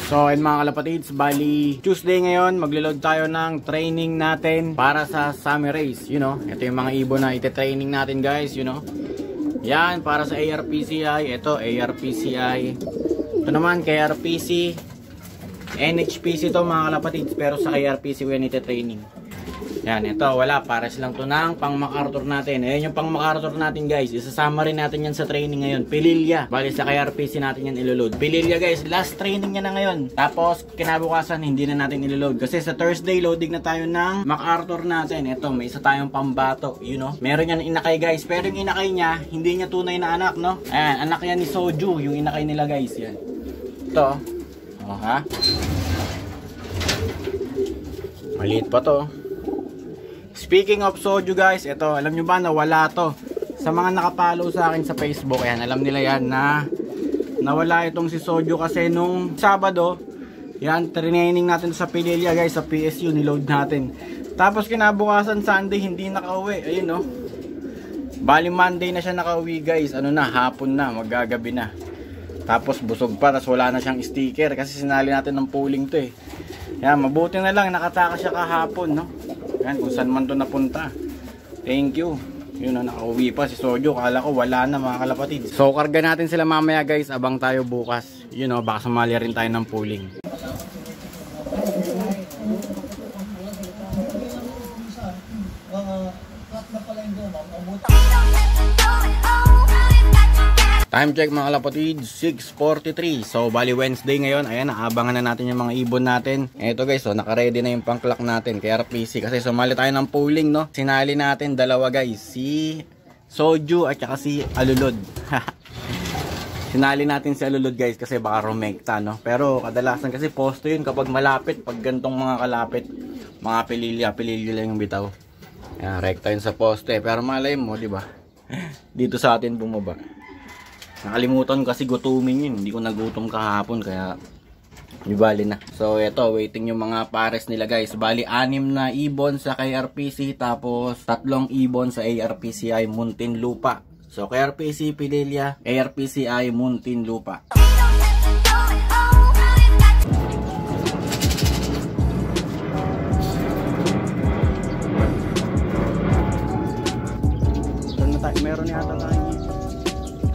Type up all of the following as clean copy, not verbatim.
So ayun mga kalapatids, bali Tuesday ngayon, maglo-load tayo ng training natin para sa summer race, you know. Ito yung mga ibon na ite-training natin guys, you know. Yan, para sa ARPCI, ito ARPCI. Ito naman KRPC, NHPC to mga kalapatids, pero sa KRPC ko yan ite-training. Yan, ito wala, pares lang to ng pang MacArthur natin. Ayan yung pang MacArthur natin guys, isasama rin natin yan sa training ngayon. Pililya, bali sa KRPC natin yan iloload. Pililya guys, last training niya na ngayon. Tapos kinabukasan hindi na natin iloload kasi sa Thursday loading na tayo ng MacArthur natin. Ito, may isa tayong pambato, you know. Meron yan inakay guys, pero yung inakay niya hindi niya tunay na anak, no. Ayan, anak yan ni Soju, yung inakay nila guys. Yan, ito, oh ha, maliit pa to. Speaking of Soju guys, ito, alam nyo ba na wala to? Sa mga nakapalo sa akin sa Facebook, ayan, alam nila yan na nawala itong si Soju kasi nung Sabado, yan, training natin sa Pililya guys, sa PSU, niload natin. Tapos kinabukasan Sunday, hindi nakauwi, ayun no. Bali Monday na siya nakauwi guys, ano na, hapon na, maggagabi na. Tapos busog pa, tapos wala na siyang sticker kasi sinali natin ng pooling to eh. Yan, mabuti na lang, nakatakas siya kahapon, no. Yan, kung saan man to napunta. Thank you. Yun na, nakauwi pa si Soju. Kala ko wala na mga kalapatid. So karga natin sila mamaya guys, abang tayo bukas. You know, baka sumali rin tayo ng pooling. Time check mga kalapatid, 6:43. So bali Wednesday ngayon. Ayan, naabangan na natin yung mga ibon natin. Eto guys, so naka-ready na yung pang-clock natin kay RPC kasi sumali tayo ng pooling, no. Sinali natin dalawa guys, si Soju at saka si Alulod. Sinali natin si Alulod guys kasi baka rumekta, no. Pero kadalasan kasi posto yun kapag malapit, pag gantong mga kalapit, mga pililya lang yung bitaw. Ayan, rekta yun sa poste. Pero malay mo, di ba? Dito sa atin bumaba. Nakalimutan kasi gutumin yun. Hindi ko nagutom kahapon kaya di bali na. So eto, waiting yung mga pares nila guys. Bali 6 na ibon sa KRPC tapos 3 ibon sa ARPCI Muntinlupa. So KRPC Pililya, ARPCI Muntinlupa. Meron yata tayo.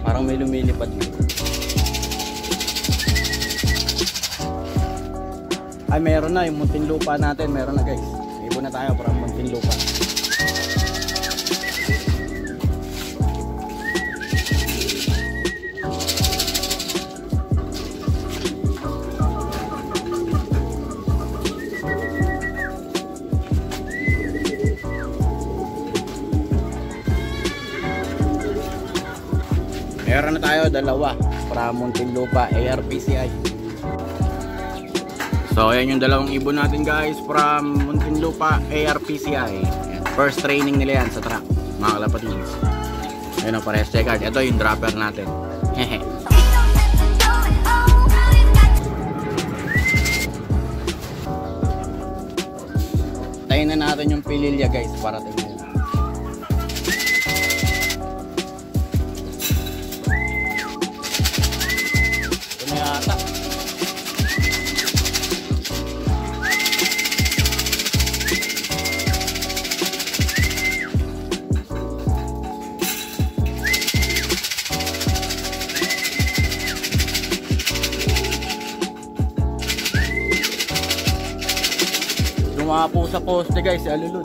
Parang may lumilipad dito. Ay, meron na yung Muntinlupa natin. Meron na guys. Ibon na tayo para Muntinlupa. Meron na tayo dalawa para Muntinlupa ARPCI. So ayan yung dalawang ibon natin guys from Muntinlupa ARPCI. First training nila yan sa track mga kalapatids. Ayun ang parehas check card. Ito yung dropper natin. Tayin na natin yung pililya guys para tingnan. Lumapo sa poste guys, si Alulod.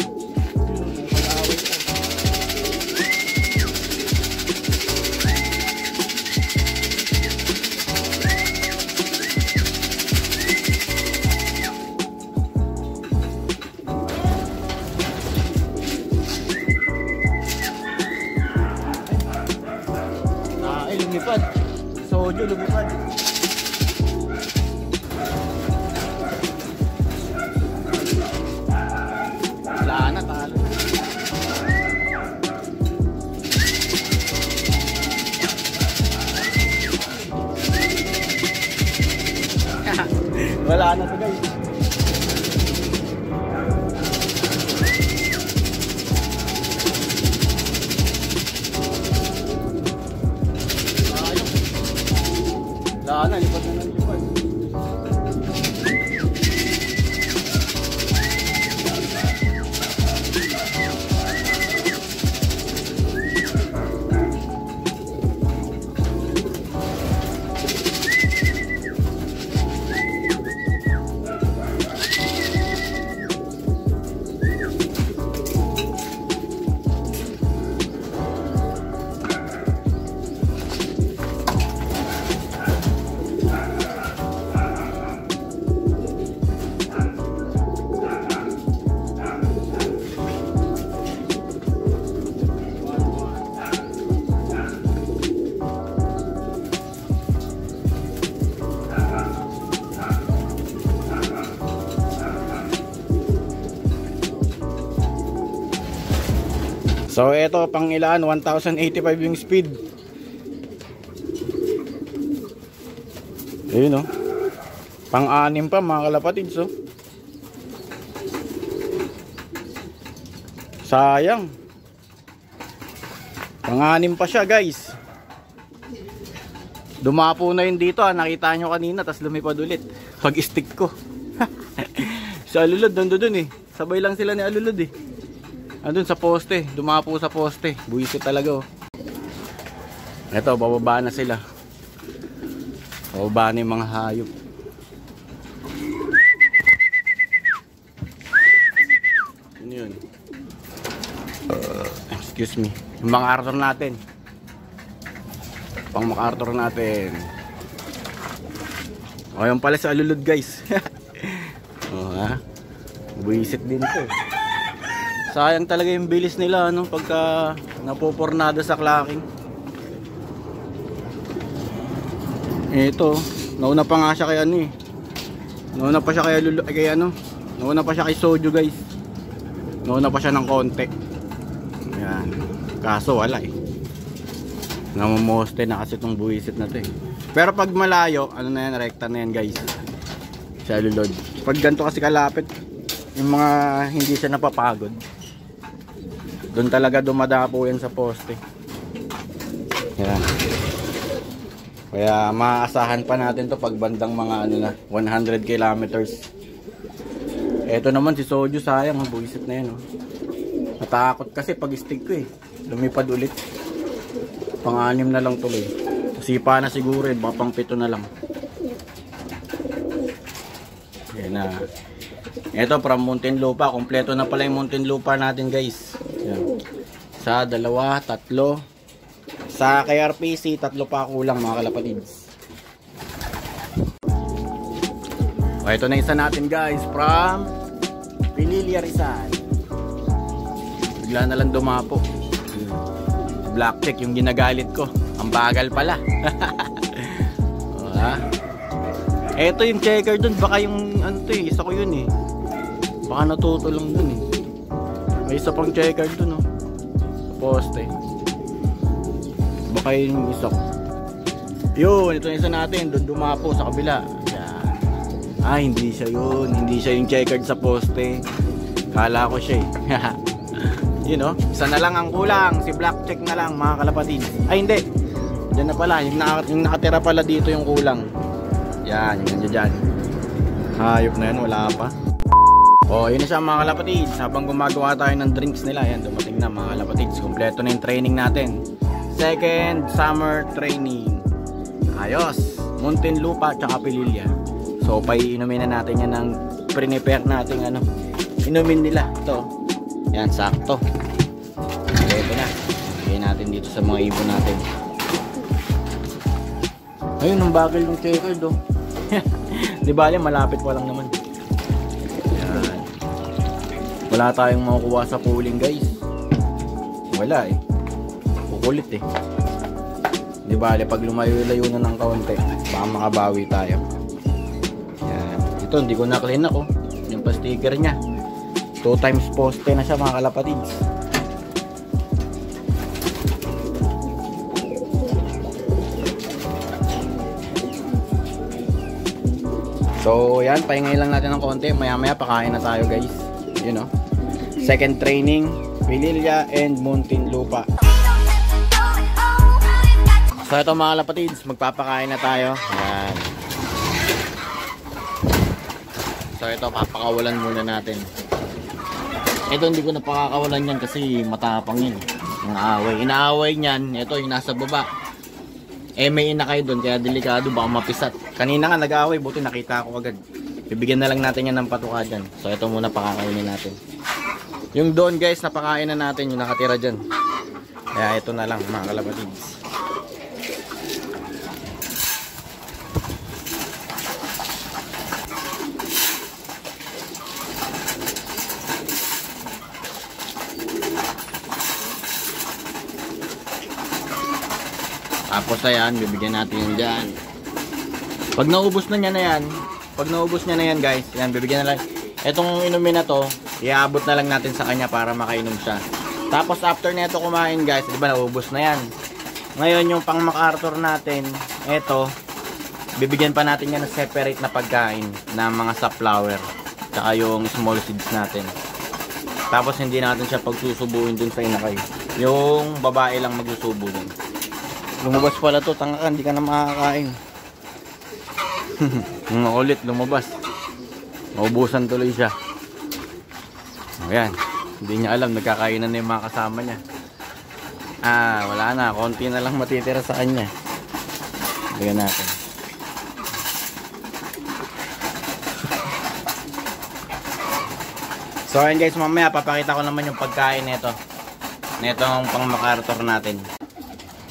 Ay, lumipad. Soju lumipad. Wala na to guys. Wala na, lipat na ng lipat. So ito pang ilan, 1085 yung speed. Ayun, oh. Pang-anim pa mga kalapatids, oh. Sayang. Pang-anim pa siya, guys. Dumapo na yun dito, nakita nyo kanina, tas lumipad ulit pag stick ko. Si Alulod nandun eh. Sabay lang sila ni Alulod eh. Andun sa poste, dumapo sa poste. Buwisit talaga, oh. Eto, bababa na sila. Bababa na yung mga hayop. Ano yun? Excuse me. Yung mga Arthur natin. Pang MacArthur natin. O, yung pala sa Alulod, guys. O, ha? Buwisit din to. Sayang talaga yung bilis nila, ano, pagka napopornada sa clacking. Ito, nauna pa nga siya kay ano eh. Nauna pa siya kay ano. Nauna pa siya kay Soju, guys. Nauna pa siya ng konti. Ayan. Kaso wala eh. Namamoste na kasi itong buwisit na to eh. Pero pag malayo, ano na yan, rekta na yan, guys. Sa Alulod. Pag ganito kasi kalapit, yung mga hindi siya napapagod, doon talaga dumadapo yan sa poste. Yan. Kaya maaasahan pa natin to pag bandang mga ano na 100 kilometers. Eto naman si Soju, sayang ang buwisit na yan, oh. Natakot kasi pag stick ko eh. Lumipad ulit. Pang-anim na lang tuloy. Sipa na siguro eh, baka pang 7 na lang. Yan na. Ito from Muntinlupa. Kompleto na pala yung Muntinlupa natin, guys. Yan. Sa 2, 3. Sa KRPC 3 pa kulang mga kalapatids. O, ito na isa natin, guys, from Pililla Rizal. Bigla na lang dumapo. Black check yung ginagalit ko. Ang bagal pala. O, ha? Ito yung checker dun. Baka yung ano to eh, isa ko yun eh. Baka natutulong dun eh. May isa pang checker dun, oh. Sa poste. Baka yung isa ko. Yun, ito yung isa natin. Dun dumapo sa kabila. Yan. Ah, hindi siya yun. Hindi siya yung checkered sa poste. Kala ko siya eh. Yun, oh. Isa na lang ang kulang. Si black check na lang mga kalapatid. Ay hindi. Diyan na pala. Yung nakatira pala dito yung kulang. Yan. Yung dyan. Hayop na yan. Wala pa. Oh, yun na siya mga kalapatids. Habang gumagawa tayo ng drinks nila, yan, dumating na mga kalapatids. Kompleto na yung training natin. Second summer training. Ayos. Muntinlupa tsaka Pililla. So, paiinumin na natin yan ng prepare natin ano. Inumin nila. Ito. Yan, sakto. Ito na. Bigyan natin dito sa mga ibon natin. Ayun, ang bagal yung checker do. Di ba alam, malapit pa lang naman. Yan. Wala tayong makukuha sa pooling, guys. Wala eh. Kukulit eh. Di ba alam, pag lumayo-layo na ng kaunti, baka makabawi tayo. Yan. Ito, hindi ko na-clean ako. Yung pa-sticker nya. 2 times poste na siya mga kalapatids. So yan, pahingayin lang natin ng konti. Maya maya pakain na tayo, guys. You know, second training, Pililla and Muntinlupa. So ito mga kalapatids, magpapakain na tayo. Yan. So ito, papakawalan muna natin. Ito hindi ko na pakakawalan yan kasi matapang yan. Ang aaway. Inaaway niyan. Ito yung nasa baba. Eh may inakay doon kaya delikado baka mapisat. Kanina nga nag-aaway. Buti nakita ko agad. Bibigyan na lang natin yan ng patuka dyan. So ito muna pakakainin natin. Yung doon, guys, napakain na natin yung nakatira dyan. Kaya ito na lang mga kalapatids. Tapos ayan, bibigyan natin yun dyan. Pag naubos na niya na yan, guys, yan, bibigyan na lang. Etong inumin na to, iaabot na lang natin sa kanya para makainom siya. Tapos after nito kumain guys, di ba naubos na yan. Ngayon yung pang MacArthur natin, eto, bibigyan pa natin yan ng separate na pagkain ng mga safflower. Tsaka yung small seeds natin. Tapos hindi natin siya pagsusubuin dun sa inakay. Yung babae lang magsusubo dun. Lumabas pala to, tanga ka, hindi ka na makakain. Ulit, lumabas. Maubusan tuloy siya. Ayan, hindi niya alam, nagkakainan na yung mga kasama niya. Wala na, konti na lang matitira sa kanya. Bigyan natin. So ayan guys, mamaya papakita ko naman yung pagkain nito. Netong pang MacArthur natin.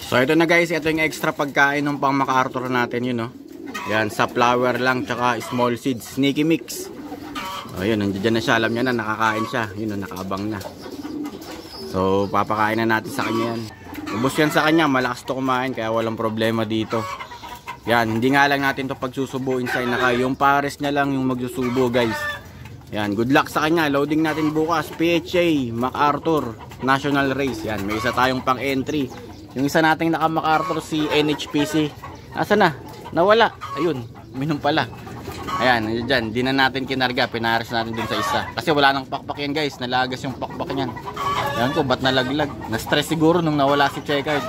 So ito na guys, ito yung extra pagkain ng pang MacArthur natin, yun no. Yan, safflower lang, tsaka small seeds, sneaky mix. Ayun, nandiyan na siya, alam niya na, nakakain siya. Yun no, nakaabang na. So papakain na natin sa kanya yan. Ubus yan sa kanya, malakas to kumain, kaya walang problema dito. Yan, hindi nga lang natin to pagsusubuin sa inakay. Yung pares niya lang yung magsusubo guys. Yan, good luck sa kanya. Loading natin bukas, PHA, MacArthur, National Race. Yan, may isa tayong pang entry. Yung isa nating naka MacArthur si NHPC. Asa na? Nawala. Ayun, minum pala. Ayan, dyan, di na natin kinarga. Pinares natin dun sa isa. Kasi wala nang pakpak yan guys. Nalagas yung pakpak niyan. Ayan ko, ba't nalaglag? Na-stress siguro nung nawala si Checkered.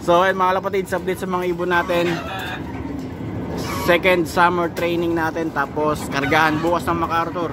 So ayun mga kapatids, update sa mga ibon natin. Second summer training natin. Tapos kargahan bukas ng MacArthur.